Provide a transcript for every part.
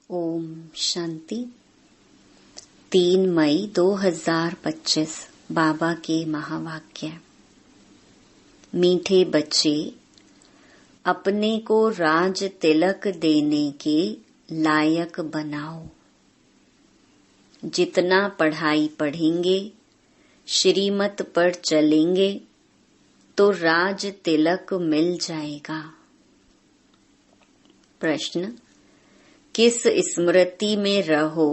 ओम शांति। 3 मई 2025 बाबा के महावाक्य। मीठे बच्चे, अपने को राज तिलक देने के लायक बनाओ। जितना पढ़ाई पढ़ेंगे, श्रीमत पर चलेंगे तो राज तिलक मिल जाएगा। प्रश्न, किस स्मृति में रहो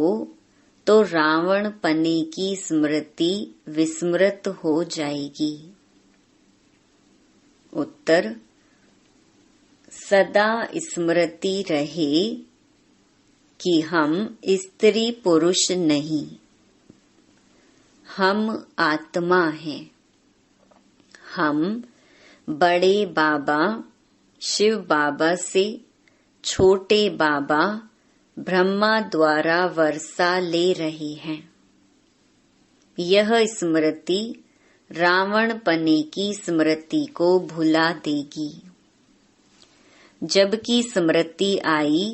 तो रावण पने की स्मृति विस्मृत हो जाएगी? उत्तर, सदा स्मृति रहे कि हम स्त्री पुरुष नहीं, हम आत्मा हैं। हम बड़े बाबा शिव बाबा से छोटे बाबा ब्रह्मा द्वारा वर्षा ले रहे हैं। यह स्मृति रावण पने की स्मृति को भुला देगी। जबकि स्मृति आई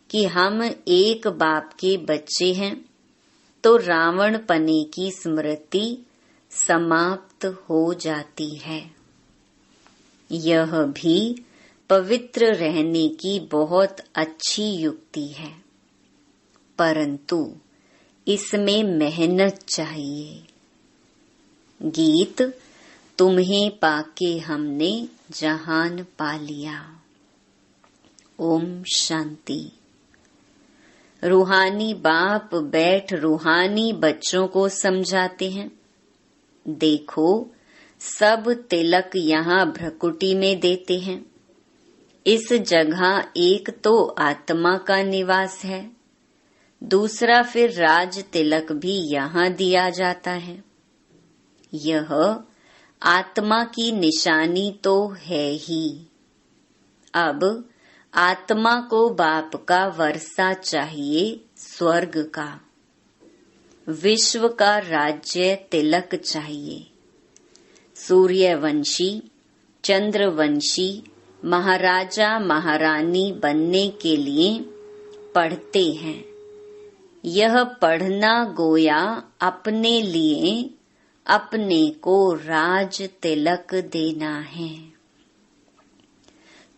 कि हम एक बाप के बच्चे हैं तो रावण पने की स्मृति समाप्त हो जाती है। यह भी पवित्र रहने की बहुत अच्छी युक्ति है, परंतु इसमें मेहनत चाहिए। गीत, तुम्हें पाके हमने जहान पा लिया। ओम शांति। रूहानी बाप बैठ रूहानी बच्चों को समझाते हैं। देखो, सब तिलक यहाँ भ्रकुटी में देते हैं। इस जगह एक तो आत्मा का निवास है, दूसरा फिर राज तिलक भी यहाँ दिया जाता है। यह आत्मा की निशानी तो है ही। अब आत्मा को बाप का वर्षा चाहिए, स्वर्ग का, विश्व का राज्य तिलक चाहिए। सूर्यवंशी, चंद्रवंशी, महाराजा महारानी बनने के लिए पढ़ते हैं। यह पढ़ना गोया अपने लिए अपने को राज तिलक देना है।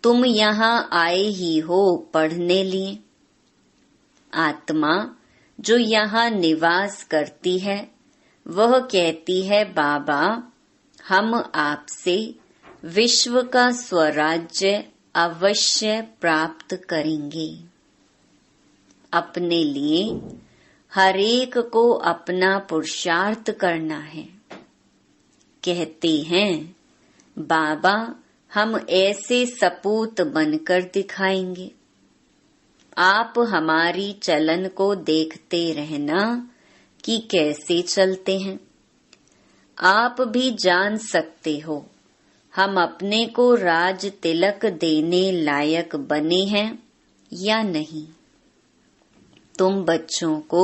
तुम यहाँ आए ही हो पढ़ने लिए। आत्मा जो यहाँ निवास करती है वह कहती है, बाबा हम आपसे विश्व का स्वराज्य अवश्य प्राप्त करेंगे। अपने लिए हर एक को अपना पुरुषार्थ करना है। कहते हैं, बाबा हम ऐसे सपूत बनकर दिखाएंगे। आप हमारी चलन को देखते रहना कि कैसे चलते हैं। आप भी जान सकते हो हम अपने को राज तिलक देने लायक बने हैं या नहीं। तुम बच्चों को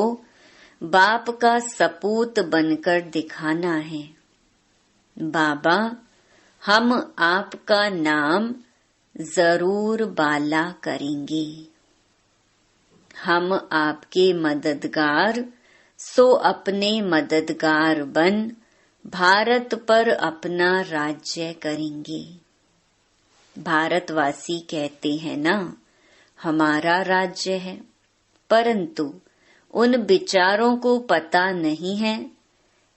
बाप का सपूत बनकर दिखाना है। बाबा हम आपका नाम जरूर बाला करेंगे। हम आपके मददगार, सो अपने मददगार बन भारत पर अपना राज्य करेंगे। भारतवासी कहते हैं ना, हमारा राज्य है, परंतु उन विचारों को पता नहीं है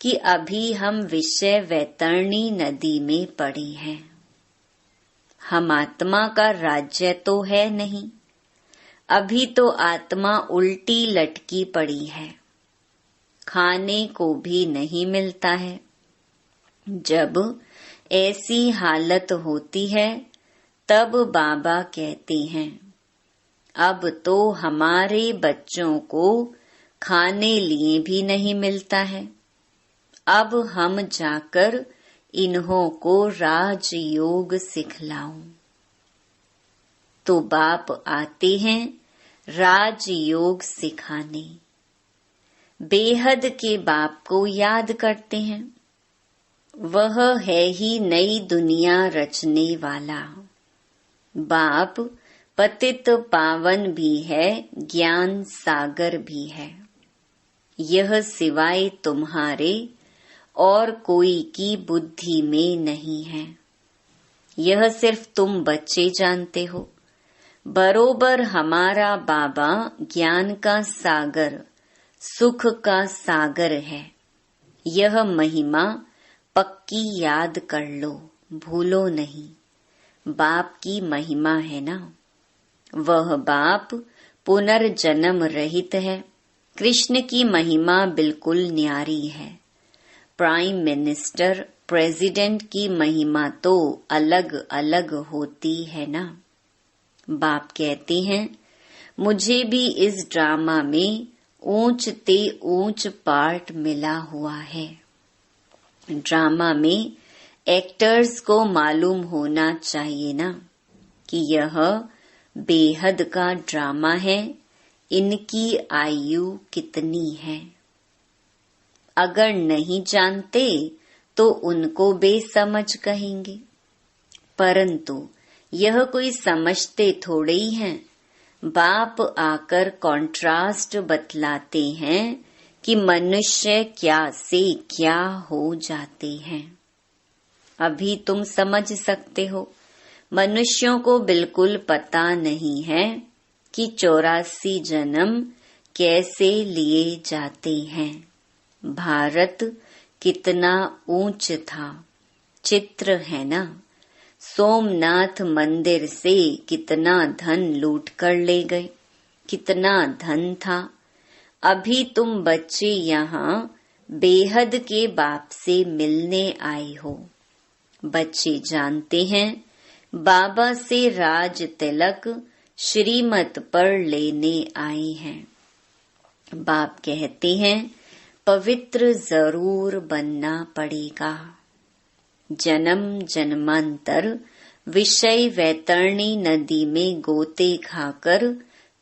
कि अभी हम विषय वैतरणी नदी में पड़े हैं। हम आत्मा का राज्य तो है नहीं, अभी तो आत्मा उल्टी लटकी पड़ी है, खाने को भी नहीं मिलता है। जब ऐसी हालत होती है तब बाबा कहते हैं, अब तो हमारे बच्चों को खाने लिए भी नहीं मिलता है। अब हम जाकर इन्हों को राजयोग सिखलाऊं। तो बाप आते हैं राजयोग सिखाने। बेहद के बाप को याद करते हैं। वह है ही नई दुनिया रचने वाला। बाप पतित पावन भी है, ज्ञान सागर भी है। यह सिवाय तुम्हारे और कोई की बुद्धि में नहीं है। यह सिर्फ तुम बच्चे जानते हो। बरोबर हमारा बाबा ज्ञान का सागर, सुख का सागर है। यह महिमा पक्की याद कर लो, भूलो नहीं। बाप की महिमा है ना। वह बाप पुनर्जन्म रहित है। कृष्ण की महिमा बिल्कुल न्यारी है। प्राइम मिनिस्टर, प्रेसिडेंट की महिमा तो अलग अलग होती है ना। बाप कहते हैं, मुझे भी इस ड्रामा में ऊंच ते ऊंच पार्ट मिला हुआ है। ड्रामा में एक्टर्स को मालूम होना चाहिए ना कि यह बेहद का ड्रामा है। इनकी आयु कितनी है। अगर नहीं जानते तो उनको बेसमझ कहेंगे, परंतु यह कोई समझते थोड़े ही हैं। बाप आकर कॉन्ट्रास्ट बतलाते हैं कि मनुष्य क्या से क्या हो जाते हैं। अभी तुम समझ सकते हो। मनुष्यों को बिल्कुल पता नहीं है कि 84 जन्म कैसे लिए जाते हैं। भारत कितना ऊंच था, चित्र है ना। सोमनाथ मंदिर से कितना धन लूट कर ले गए, कितना धन था। अभी तुम बच्चे यहाँ बेहद के बाप से मिलने आए हो। बच्चे जानते हैं बाबा से राज तिलक श्रीमत पर लेने आए हैं। बाप कहते हैं पवित्र जरूर बनना पड़ेगा। जन्म जन्मांतर विषय वैतरणी नदी में गोते खाकर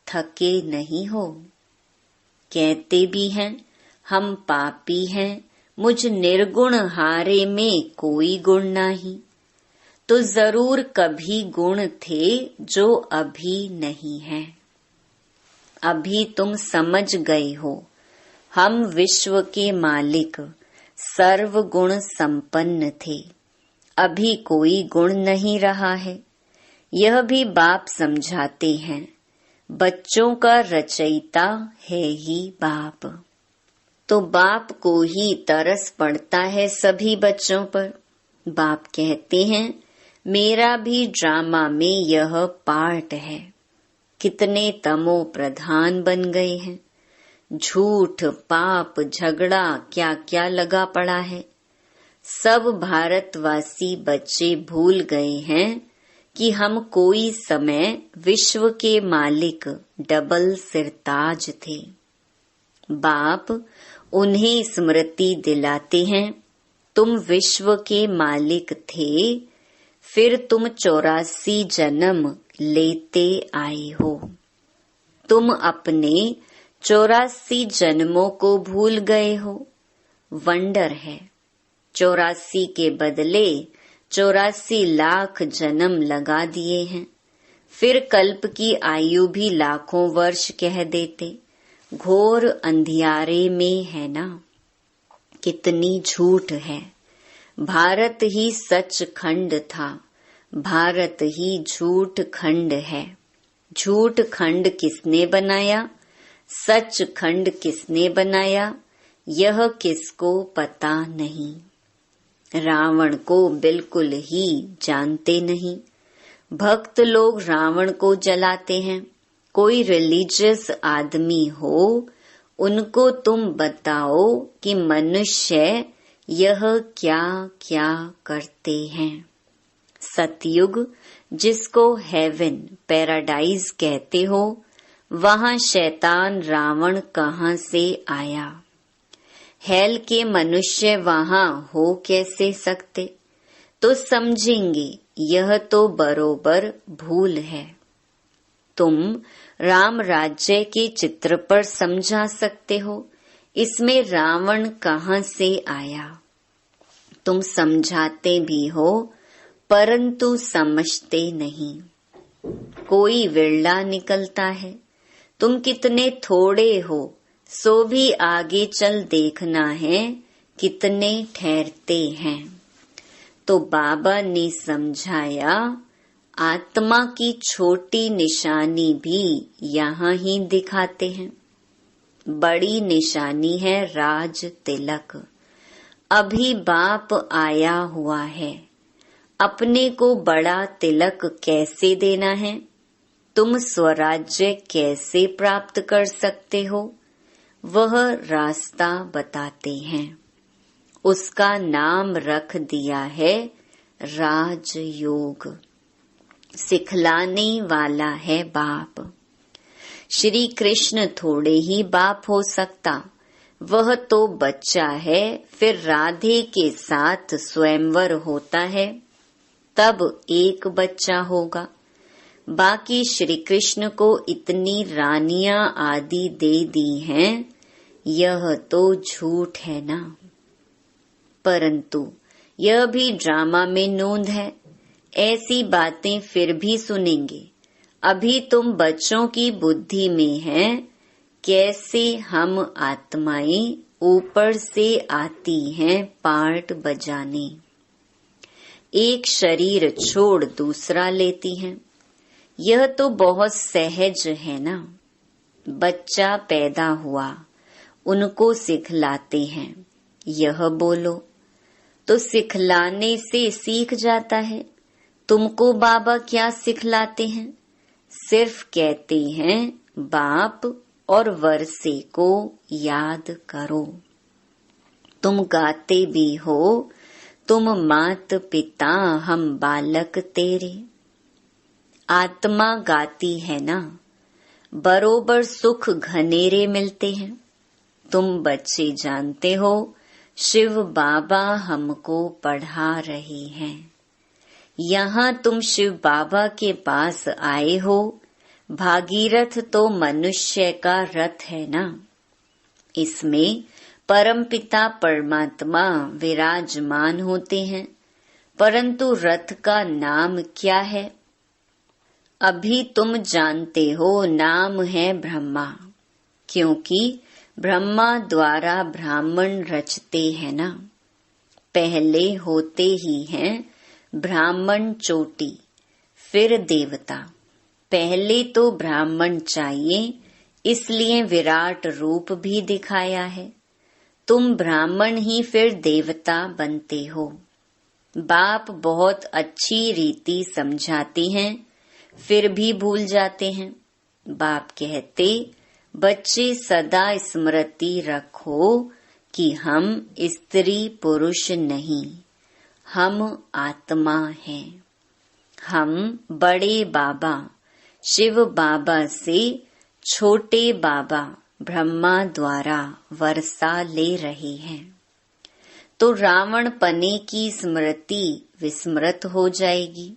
थके नहीं हो। कहते भी हैं हम पापी हैं, मुझ निर्गुण हारे में कोई गुण नहीं। तो जरूर कभी गुण थे जो अभी नहीं है। अभी तुम समझ गए हो हम विश्व के मालिक सर्व गुण संपन्न थे। अभी कोई गुण नहीं रहा है। यह भी बाप समझाते हैं। बच्चों का रचयिता है ही बाप। तो बाप को ही तरस पड़ता है सभी बच्चों पर। बाप कहते हैं मेरा भी ड्रामा में यह पार्ट है। कितने तमो प्रधान बन गए हैं। झूठ, पाप, झगड़ा क्या क्या लगा पड़ा है। सब भारतवासी बच्चे भूल गए हैं कि हम कोई समय विश्व के मालिक डबल सिरताज थे। बाप उन्हें स्मृति दिलाते हैं तुम विश्व के मालिक थे, फिर तुम 84 जन्म लेते आए हो। तुम अपने 84 जन्मों को भूल गए हो। वंडर है। 84 के बदले 84 लाख जन्म लगा दिए हैं। फिर कल्प की आयु भी लाखों वर्ष कह देते। घोर अंधियारे में है ना। कितनी झूठ है। भारत ही सच खंड था, भारत ही झूठ खंड है। झूठ खंड किसने बनाया, सच खंड किसने बनाया, यह किसको पता नहीं। रावण को बिल्कुल ही जानते नहीं। भक्त लोग रावण को जलाते हैं। कोई रिलीजियस आदमी हो, उनको तुम बताओ कि मनुष्य यह क्या क्या करते हैं। सतयुग जिसको हेवन, पैराडाइज कहते हो, वहाँ शैतान रावण कहाँ से आया। हेल के मनुष्य वहाँ हो कैसे सकते। तो समझेंगे यह तो बरोबर भूल है। तुम राम राज्य के चित्र पर समझा सकते हो इसमें रावण कहाँ से आया। तुम समझाते भी हो परंतु समझते नहीं। कोई विरला निकलता है। तुम कितने थोड़े हो, सो भी आगे चल देखना है कितने ठहरते हैं। तो बाबा ने समझाया, आत्मा की छोटी निशानी भी यहाँ ही दिखाते हैं। बड़ी निशानी है राज तिलक। अभी बाप आया हुआ है। अपने को बड़ा तिलक कैसे देना है, तुम स्वराज्य कैसे प्राप्त कर सकते हो, वह रास्ता बताते हैं। उसका नाम रख दिया है राजयोग। सिखलाने वाला है बाप। श्री कृष्ण थोड़े ही बाप हो सकता, वह तो बच्चा है। फिर राधे के साथ स्वयंवर होता है, तब एक बच्चा होगा। बाकी श्री कृष्ण को इतनी रानियां आदि दे दी हैं, यह तो झूठ है ना। परंतु यह भी ड्रामा में नोंद है। ऐसी बातें फिर भी सुनेंगे। अभी तुम बच्चों की बुद्धि में हैं, कैसे हम आत्माएं ऊपर से आती हैं पार्ट बजाने। एक शरीर छोड़ दूसरा लेती हैं। यह तो बहुत सहज है ना। बच्चा पैदा हुआ, उनको सिखलाते हैं, यह बोलो, तो सिखलाने से सीख जाता है। तुमको बाबा क्या सिखलाते हैं? सिर्फ कहते हैं बाप और वर्षे को याद करो। तुम गाते भी हो, तुम मात पिता हम बालक तेरे। आत्मा गाती है ना, बरोबर सुख घनेरे मिलते हैं। तुम बच्चे जानते हो, शिव बाबा हमको पढ़ा रहे हैं। यहाँ तुम शिव बाबा के पास आए हो। भागीरथ तो मनुष्य का रथ है ना। इसमें परमपिता परमात्मा विराजमान होते हैं, परंतु रथ का नाम क्या है? अभी तुम जानते हो, नाम है ब्रह्मा, क्योंकि ब्रह्मा द्वारा ब्राह्मण रचते हैं ना। पहले होते ही हैं ब्राह्मण चोटी, फिर देवता। पहले तो ब्राह्मण चाहिए, इसलिए विराट रूप भी दिखाया है। तुम ब्राह्मण ही फिर देवता बनते हो। बाप बहुत अच्छी रीति समझाते हैं, फिर भी भूल जाते हैं। बाप कहते, बच्चे सदा स्मृति रखो कि हम स्त्री पुरुष नहीं, हम आत्मा हैं। हम बड़े बाबा शिव बाबा से छोटे बाबा ब्रह्मा द्वारा वर्षा ले रहे हैं, तो रावण पने की स्मृति विस्मृत हो जाएगी।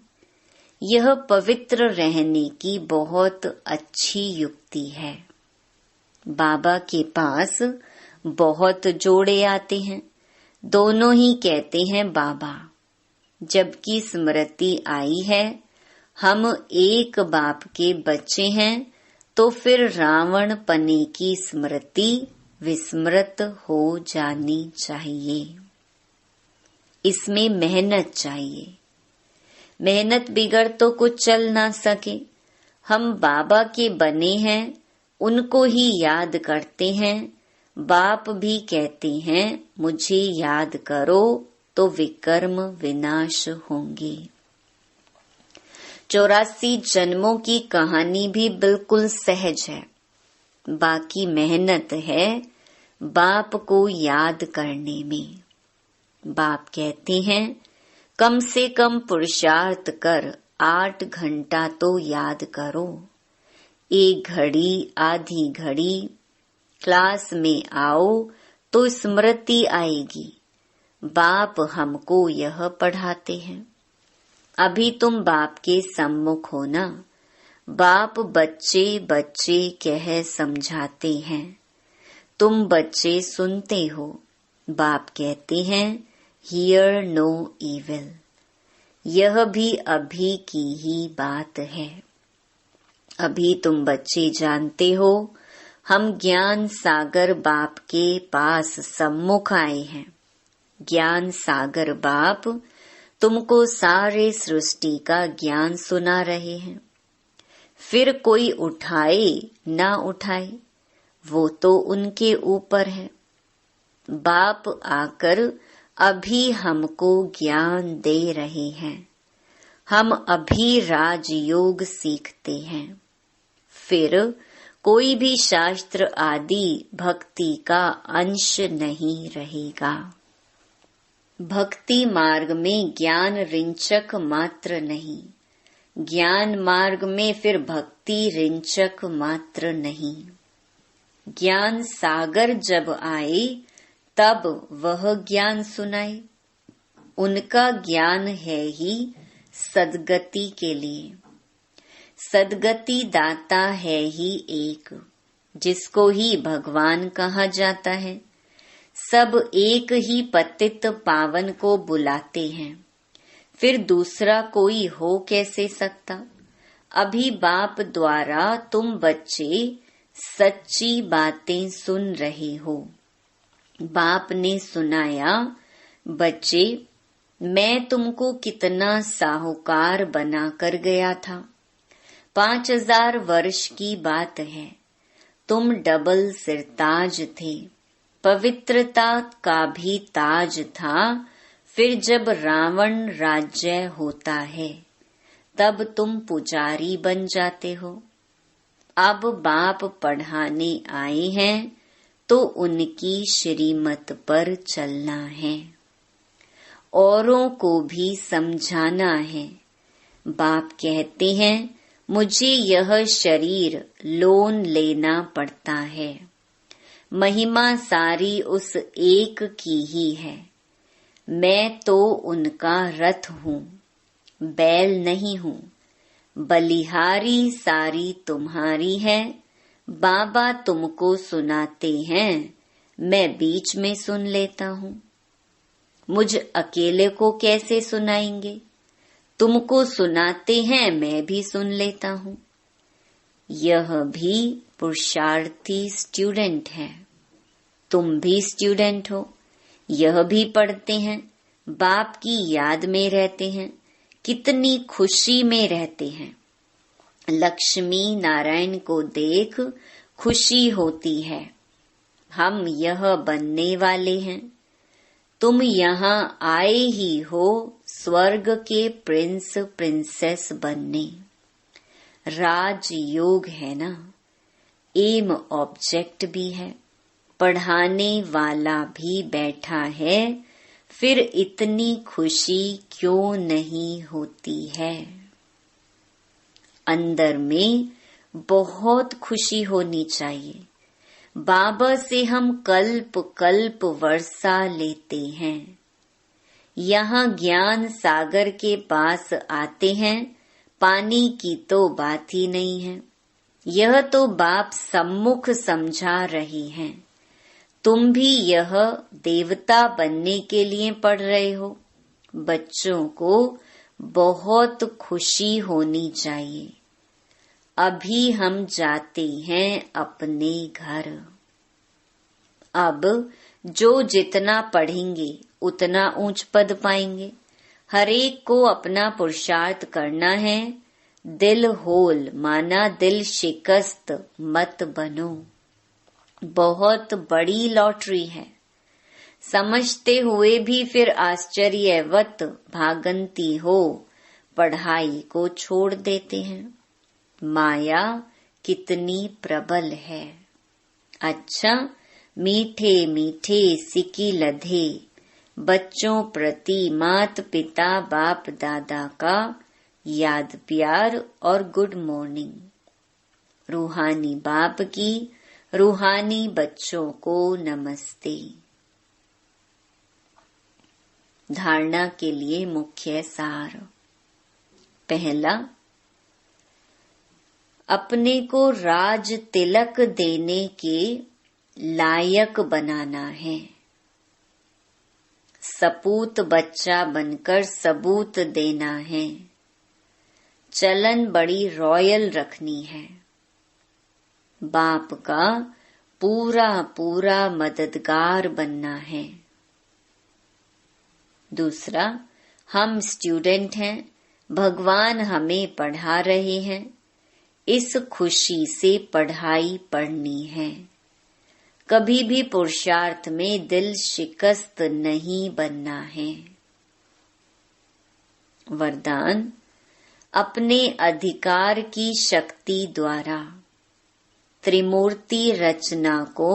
यह पवित्र रहने की बहुत अच्छी युक्ति है। बाबा के पास बहुत जोड़े आते हैं, दोनों ही कहते हैं बाबा। जबकि स्मृति आई है, हम एक बाप के बच्चे हैं, तो फिर रावण पने की स्मृति विस्मृत हो जानी चाहिए। इसमें मेहनत चाहिए। मेहनत बिगड़ तो कुछ चल ना सके। हम बाबा के बने हैं, उनको ही याद करते हैं। बाप भी कहते हैं, मुझे याद करो तो विकर्म विनाश होंगे। 84 जन्मों की कहानी भी बिल्कुल सहज है। बाकी मेहनत है बाप को याद करने में। बाप कहते हैं, कम से कम पुरुषार्थ कर 8 घंटा तो याद करो। 1 घड़ी आधी घड़ी क्लास में आओ तो स्मृति आएगी। बाप हमको यह पढ़ाते हैं। अभी तुम बाप के सम्मुख हो ना। बाप बच्चे बच्चे कह समझाते हैं, तुम बच्चे सुनते हो। बाप कहते हैं, हियर नो इविल। यह भी अभी की ही बात है। अभी तुम बच्चे जानते हो, हम ज्ञान सागर बाप के पास सम्मुख आए हैं। ज्ञान सागर बाप तुमको सारे सृष्टि का ज्ञान सुना रहे हैं। फिर कोई उठाए ना उठाए, वो तो उनके ऊपर है। बाप आकर अभी हमको ज्ञान दे रहे हैं। हम अभी राजयोग सीखते हैं। फिर कोई भी शास्त्र आदि भक्ति का अंश नहीं रहेगा। भक्ति मार्ग में ज्ञान रिंचक मात्र नहीं, ज्ञान मार्ग में फिर भक्ति रिंचक मात्र नहीं। ज्ञान सागर जब आए तब वह ज्ञान सुनाए। उनका ज्ञान है ही सद्गति के लिए। सद्गति दाता है ही एक, जिसको ही भगवान कहा जाता है। सब एक ही पतित पावन को बुलाते हैं, फिर दूसरा कोई हो कैसे सकता। अभी बाप द्वारा तुम बच्चे सच्ची बातें सुन रहे हो। बाप ने सुनाया, बच्चे मैं तुमको कितना साहूकार बना कर गया था। 5000 वर्ष की बात है। तुम डबल सिरताज थे, पवित्रता का भी ताज था। फिर जब रावण राज्य होता है तब तुम पुजारी बन जाते हो। अब बाप पढ़ाने आए हैं तो उनकी श्रीमत पर चलना है, औरों को भी समझाना है। बाप कहते हैं मुझे यह शरीर लोन लेना पड़ता है। महिमा सारी उस एक की ही है। मैं तो उनका रथ हूँ, बैल नहीं हूँ। बलिहारी सारी तुम्हारी है। बाबा तुमको सुनाते हैं, मैं बीच में सुन लेता हूँ। मुझ अकेले को कैसे सुनाएंगे? तुमको सुनाते हैं, मैं भी सुन लेता हूँ। यह भी पुरुषार्थी स्टूडेंट है। तुम भी स्टूडेंट हो। यह भी पढ़ते हैं, बाप की याद में रहते हैं, कितनी खुशी में रहते हैं। लक्ष्मी नारायण को देख खुशी होती है। हम यह बनने वाले हैं। तुम यहाँ आए ही हो स्वर्ग के प्रिंस प्रिंसेस बनने। राजयोग है ना, एम ऑब्जेक्ट भी है, पढ़ाने वाला भी बैठा है। फिर इतनी खुशी क्यों नहीं होती है? अंदर में बहुत खुशी होनी चाहिए। बाबा से हम कल्प कल्प वर्षा लेते हैं। यहाँ ज्ञान सागर के पास आते हैं, पानी की तो बात ही नहीं है। यह तो बाप सम्मुख समझा रहे हैं। तुम भी यह देवता बनने के लिए पढ़ रहे हो। बच्चों को बहुत खुशी होनी चाहिए। अभी हम जाते हैं अपने घर। अब जो जितना पढ़ेंगे उतना ऊंच पद पाएंगे। हर एक को अपना पुरुषार्थ करना है। दिल होल माना दिल शिकस्त मत बनो। बहुत बड़ी लॉटरी है। समझते हुए भी फिर आश्चर्यवत भागंती हो पढ़ाई को छोड़ देते हैं। माया कितनी प्रबल है। अच्छा, मीठे मीठे सिकी लधे बच्चों प्रति मात पिता बाप दादा का याद प्यार और गुड मॉर्निंग। रूहानी बाप की रूहानी बच्चों को नमस्ते। धारणा के लिए मुख्य सार। पहला, अपने को राज तिलक देने के लायक बनाना है। सपूत बच्चा बनकर सबूत देना है। चलन बड़ी रॉयल रखनी है। बाप का पूरा पूरा मददगार बनना है। दूसरा, हम स्टूडेंट हैं, भगवान हमें पढ़ा रहे हैं, इस खुशी से पढ़ाई पढ़नी है। कभी भी पुरुषार्थ में दिल शिकस्त नहीं बनना है। वरदान, अपने अधिकार की शक्ति द्वारा त्रिमूर्ति रचना को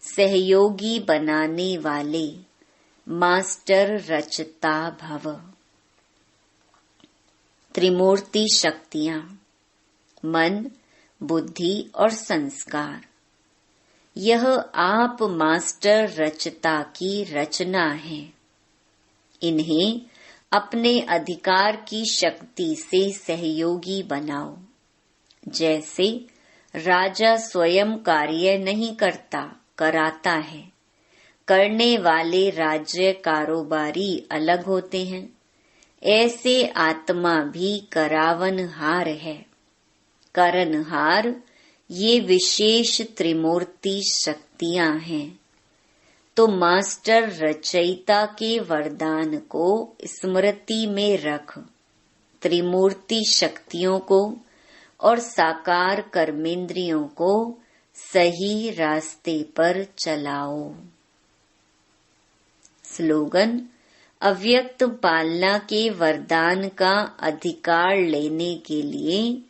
सहयोगी बनाने वाले मास्टर रचता भव। त्रिमूर्ति शक्तियां मन, बुद्धि और संस्कार, यह आप मास्टर रचता की रचना है। इन्हें अपने अधिकार की शक्ति से सहयोगी बनाओ। जैसे राजा स्वयं कार्य नहीं करता, कराता है। करने वाले राज्य कारोबारी अलग होते हैं। ऐसे आत्मा भी करावनहार है। करनहार ये विशेष त्रिमूर्ति शक्तियां हैं। तो मास्टर रचयिता के वरदान को स्मृति में रख त्रिमूर्ति शक्तियों को और साकार कर्मेंद्रियों को सही रास्ते पर चलाओ। स्लोगन, अव्यक्त पालना के वरदान का अधिकार लेने के लिए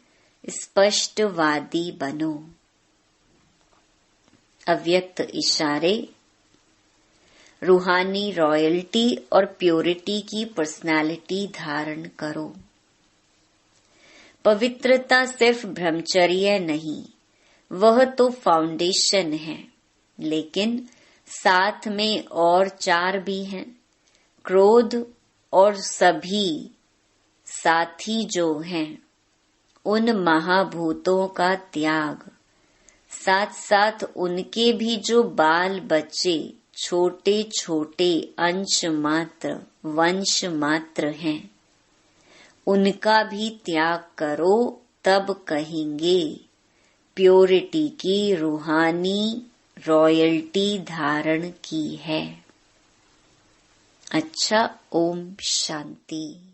स्पष्टवादी बनो। अव्यक्त इशारे, रूहानी रॉयल्टी और प्योरिटी की पर्सनालिटी धारण करो। पवित्रता सिर्फ ब्रह्मचर्य नहीं, वह तो फाउंडेशन है, लेकिन साथ में और 4 भी हैं। क्रोध और सभी साथी जो हैं, उन महाभूतों का त्याग, साथ साथ उनके भी जो बाल बच्चे छोटे छोटे अंश मात्र वंश मात्र हैं, उनका भी त्याग करो, तब कहेंगे प्योरिटी की रूहानी रॉयल्टी धारण की है। अच्छा, ओम शांति।